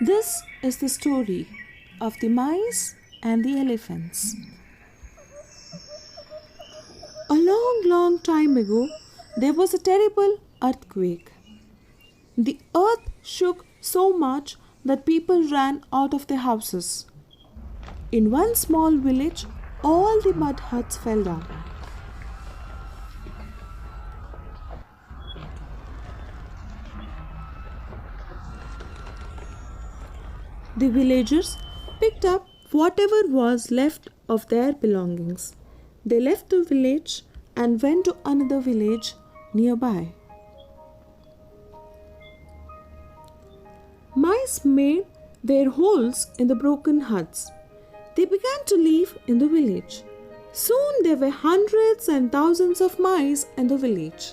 This is the story of the mice and the elephants. A long, long time ago, there was a terrible earthquake. The earth shook so much that people ran out of their houses. In one small village, all the mud huts fell down. The villagers picked up whatever was left of their belongings. They left the village and went to another village nearby. Mice made their holes in the broken huts. They began to live in the village. Soon there were hundreds and thousands of mice in the village.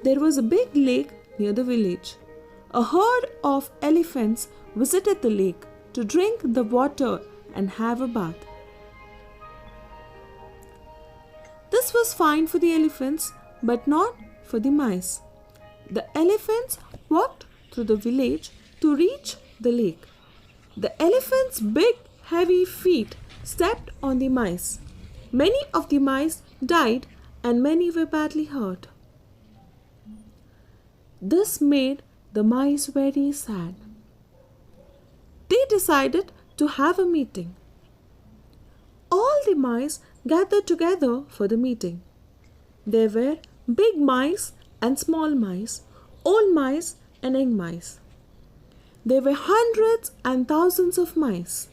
There was a big lake near the village. A herd of elephants visited the lake to drink the water and have a bath. This was fine for the elephants, but not for the mice. The elephants walked through the village to reach the lake. The elephants' big, heavy feet stepped on the mice. Many of the mice died and many were badly hurt. This made the mice very sad. They decided to have a meeting. All the mice gathered together for the meeting. There were big mice and small mice, old mice and young mice. There were hundreds and thousands of mice.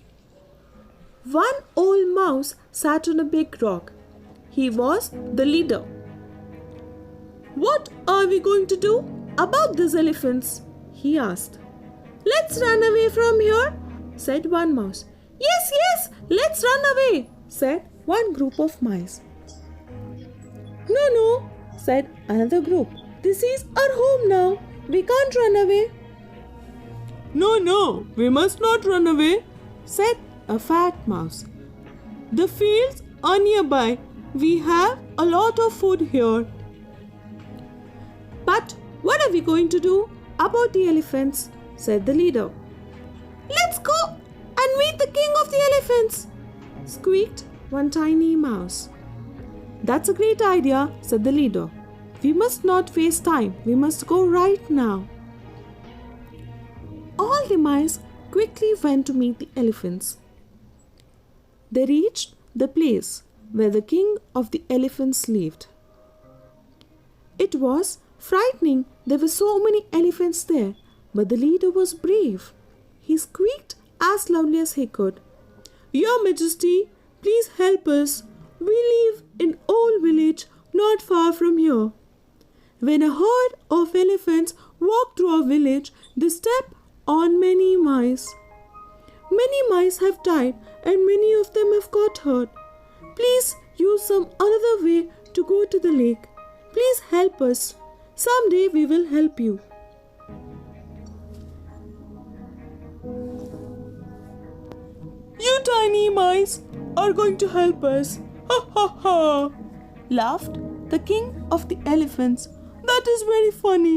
One old mouse sat on a big rock. He was the leader. "What are we going to do about these elephants?" he asked. "Let's run away from here," said one mouse. Yes, let's run away," said one group of mice. No, said another group. "This is our home now. We can't run away." No, we must not run away," said a fat mouse. "The fields are nearby. We have a lot of food here." "But what are we going to do about the elephants?" said the leader. "Let's go and meet the king of the elephants," squeaked one tiny mouse. "That's a great idea," said the leader. "We must not waste time. We must go right now." All the mice quickly went to meet the elephants. They reached the place where the king of the elephants lived. It was frightening. There were so many elephants there, but the leader was brave. He squeaked as loudly as he could. "Your Majesty, please help us. We live in an old village not far from here. When a herd of elephants walk through our village, they step on many mice. Many mice have died and many of them have got hurt. Please use some other way to go to the lake. Please help us. Someday we will help you." "You tiny mice are going to help us. Ha ha ha," laughed the king of the elephants. "That is very funny.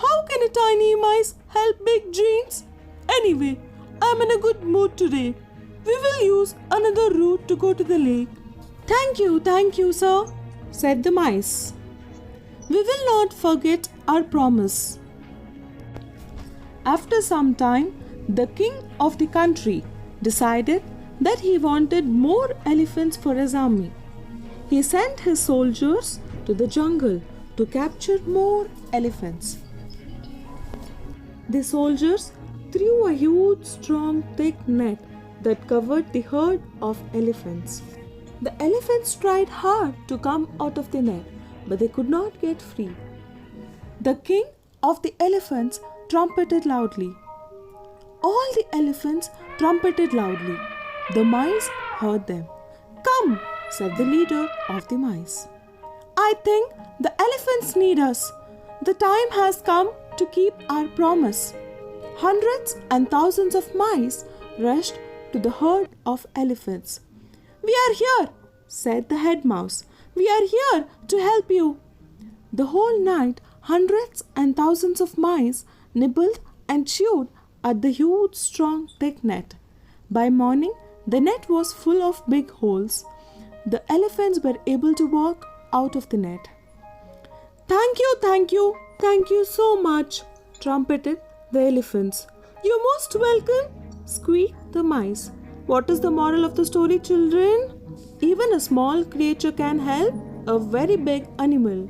How can a tiny mice help big giants? Anyway, I'm in a good mood today. We will use another route to go to the lake." Thank you, sir," said the mice. "We will not forget our promise." After some time, the king of the country decided that he wanted more elephants for his army. He sent his soldiers to the jungle to capture more elephants. The soldiers threw a huge, strong, thick net that covered the herd of elephants. The elephants tried hard to come out of the net, but they could not get free. The king of the elephants trumpeted loudly. All the elephants trumpeted loudly. The mice heard them. "Come," said the leader of the mice. "I think the elephants need us. The time has come to keep our promise." Hundreds and thousands of mice rushed to the herd of elephants. "We are here," said the head mouse. "We are here to help you." The whole night, hundreds and thousands of mice nibbled and chewed at the huge, strong, thick net. By morning, the net was full of big holes. The elephants were able to walk out of the net. Thank you so much, trumpeted the elephants. You're most welcome, squeaked the mice. What is the moral of the story, children? Even a small creature can help a very big animal.